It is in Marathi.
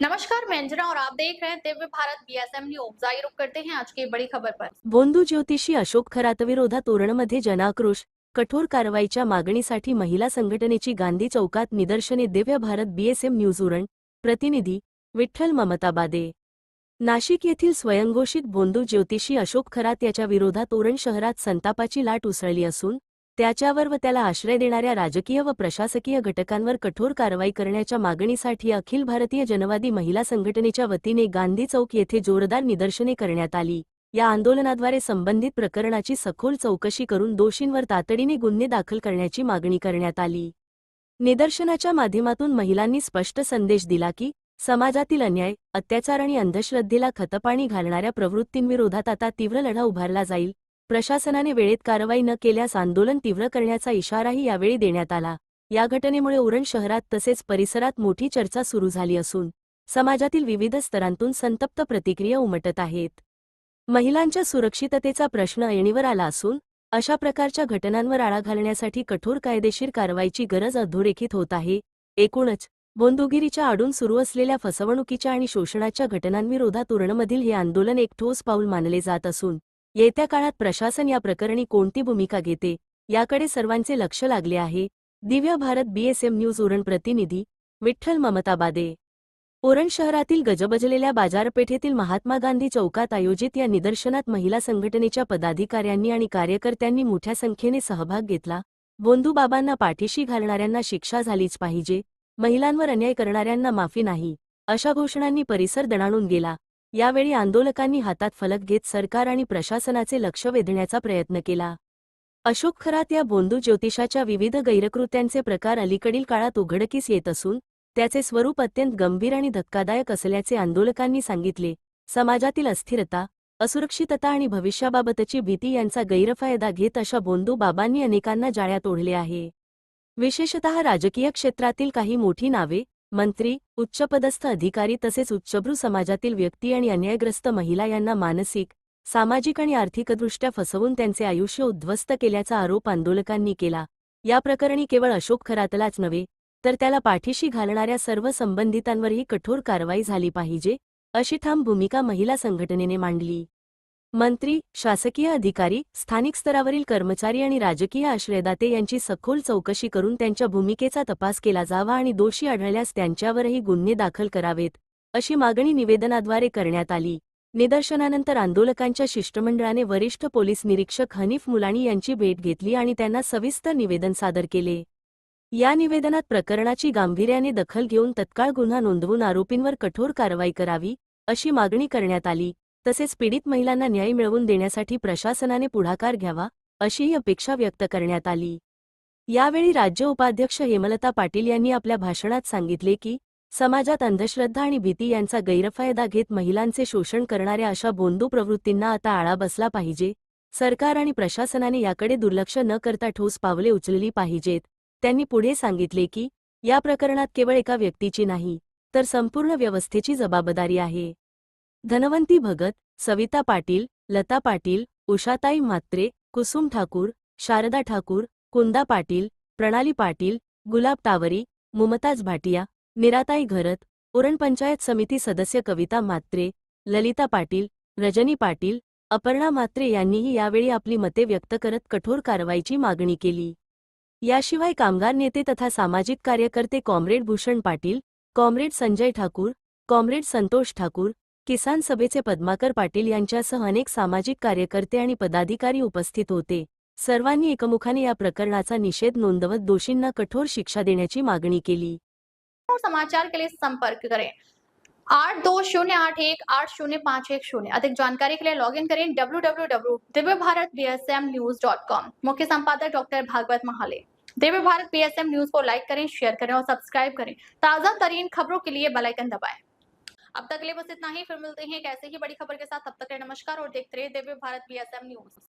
नमस्कार, मैं अंजना और आप देख रहे हैं दिव्य भारत बीएसएम न्यूज। आइए रुक करते हैं आज की बड़ी खबर पर। बोंधू ज्योतिषी अशोक खरातविरोधात उरणमध्ये जनआक्रोश, कठोर कारवाईच्या मागणीसाठी महिला संघटनेची गांधी चौकात निदर्शने. दिव्य भारत बीएसएम न्यूज उरण प्रतिनिधी विठ्ठल ममता बादे. नाशिक येथील स्वयंघोषित बोंधू ज्योतिषी अशोक खरात याच्या विरोधात उरण शहरात संतापाची लाट उसळली असून त्याच्यावर व त्याला आश्रय देणाऱ्या राजकीय व प्रशासकीय घटकांवर कठोर कारवाई करण्याच्या मागणीसाठी अखिल भारतीय जनवादी महिला संघटनेच्या वतीने गांधी चौक येथे जोरदार निदर्शने करण्यात आली. या आंदोलनाद्वारे संबंधित प्रकरणाची सखोल चौकशी करून दोषींवर तातडीने गुन्हे दाखल करण्याची मागणी करण्यात आली. निदर्शनाच्या माध्यमातून महिलांनी स्पष्ट संदेश दिला की समाजातील अन्याय, अत्याचार आणि अंधश्रद्धेला खतपाणी घालणाऱ्या प्रवृत्तींविरोधात आता तीव्र लढा उभारला जाईल. प्रशासनाने वेळेत कारवाई न केल्यास आंदोलन तीव्र करण्याचा इशाराही यावेळी देण्यात आला. या घटनेमुळे उरण शहरात तसेच परिसरात मोठी चर्चा सुरू झाली असून समाजातील विविध स्तरांतून संतप्त प्रतिक्रिया उमटत आहेत. महिलांच्या सुरक्षिततेचा प्रश्न ऐरणीवर आला असून अशा प्रकारच्या घटनांवर आळा घालण्यासाठी कठोर कायदेशीर कारवाईची गरज अधोरेखित होत आहे. एकूणच बोंधुगिरीच्या आडून सुरू असलेल्या फसवणुकीच्या आणि शोषणाच्या घटनांविरोधात उरणमधील हे आंदोलन एक ठोस पाऊल मानले जात असून येत्या काळात प्रशासन या प्रकरणी कोणती भूमिका घेते याकडे सर्वांचे लक्ष लागले आहे. दिव्य भारत बीएसएम न्यूज उरण प्रतिनिधी विठ्ठल ममता बादे. उरण शहरातील गजबजलेल्या बाजारपेठेतील महात्मा गांधी चौकात आयोजित या निदर्शनात महिला संघटनेच्या पदाधिकाऱ्यांनी आणि कार्यकर्त्यांनी मोठ्या संख्येने सहभाग घेतला. बोंधू बाबांना पाठीशी घालणाऱ्यांना शिक्षा झालीच पाहिजे, महिलांवर अन्याय करणाऱ्यांना माफी नाही, अशा घोषणांनी परिसर दणाणून गेला. यावेळी आंदोलकांनी हातात फलक घेत सरकार आणि प्रशासनाचे लक्ष वेधण्याचा प्रयत्न केला. अशोक खरात या बोंधू ज्योतिषाच्या विविध गैरकृत्यांचे प्रकार अलीकडील काळात उघडकीस येत असून त्याचे स्वरूप अत्यंत गंभीर आणि धक्कादायक असल्याचे आंदोलकांनी सांगितले. समाजातील अस्थिरता, असुरक्षितता आणि भविष्याबाबतची भीती यांचा गैरफायदा घेत अशा बोंधू बाबांनी अनेकांना जाळ्यात ओढले आहे. विशेषतः राजकीय क्षेत्रातील काही मोठी नावे, मंत्री, उच्चपदस्थ अधिकारी तसेच उच्चभ्रू समाजातील व्यक्ती आणि अन्यायग्रस्त महिला यांना मानसिक, सामाजिक आणि आर्थिकदृष्ट्या फसवून त्यांचे आयुष्य उद्ध्वस्त केल्याचा आरोप आंदोलकांनी केला. या प्रकरणी केवळ अशोक खरातलाच नव्हे तर त्याला पाठीशी घालणाऱ्या सर्व संबंधितांवरही कठोर कारवाई झाली पाहिजे, अशी ठाम भूमिका महिला संघटनेने मांडली. मंत्री, शासकीय अधिकारी, स्थानिक स्तरावरील कर्मचारी आणि राजकीय आश्रयदाते यांची सखोल चौकशी करून त्यांच्या भूमिकेचा तपास केला जावा आणि दोषी आढळल्यास त्यांच्यावरही गुन्हे दाखल करावेत, अशी मागणी निवेदनाद्वारे करण्यात आली. निदर्शनानंतर आंदोलकांच्या शिष्टमंडळाने वरिष्ठ पोलीस निरीक्षक हनीफ मुलाणी यांची भेट घेतली आणि त्यांना सविस्तर निवेदन सादर केले. या निवेदनात प्रकरणाची गांभीर्याने दखल घेऊन तत्काळ गुन्हा नोंदवून आरोपींवर कठोर कारवाई करावी, अशी मागणी करण्यात आली. तसेच पीडित महिलांना न्याय मिळवून देण्यासाठी प्रशासनाने पुढाकार घ्यावा, अशीही अपेक्षा व्यक्त करण्यात आली. यावेळी राज्य उपाध्यक्ष हेमलता पाटील यांनी आपल्या भाषणात सांगितले की समाजात अंधश्रद्धा आणि भीती यांचा गैरफायदा घेत महिलांचे शोषण करणाऱ्या अशा बोंधू प्रवृत्तींना आता आळा बसला पाहिजे. सरकार आणि प्रशासनाने याकडे दुर्लक्ष न करता ठोस पावले उचलली पाहिजेत. त्यांनी पुढे सांगितले की या प्रकरणात केवळ एका व्यक्तीची नाही तर संपूर्ण व्यवस्थेची जबाबदारी आहे. धनवंती भगत, सविता पाटील, लता पाटील, उषाताई म्हात्रे, कुसुम ठाकूर, शारदा ठाकूर, कुंदा पाटील, प्रणाली पाटील, गुलाब टावरी, मुमताज भाटिया, निराताई घरत, उरण पंचायत समिती सदस्य कविता म्हात्रे, ललिता पाटील, रजनी पाटील, अपर्णा म्हात्रे यांनीही यावेळी आपली मते व्यक्त करत कठोर कारवाईची मागणी केली. याशिवाय कामगार नेते तथा सामाजिक कार्यकर्ते comrade Bhushan Patil, comrade Sanjay Thakur, comrade Santosh Thakur, किसान सभेचे पद्माकर पाटील यांच्यासह अनेक सामाजिक कार्यकर्ते आणि पदाधिकारी उपस्थित होते. सर्वांनी एकमुखाने या प्रकरणाचा निषेध नोंदवत दोषींना कठोर शिक्षा देण्याची मागणी केली. और समाचार के लिए संपर्क करें 8208180510। अधिक जानकारी के लिए लॉग इन करें www.divyabharatbsmnews.com। मुख्य संपादक doctor Bhagwat Mahale. Divya Bharat BSM news को लाइक करें, शेयर करें और सब्सक्राइब करें। ताजा तरीन खबरों के लिए बेल आइकन दबाएं। अब तक के लिए बस इतना ही, फिर मिलते हैं एक ऐसे ही बड़ी खबर के साथ। तब तक के लिए नमस्कार और देखते रहिए दिव्य भारत बीएसएम न्यूज।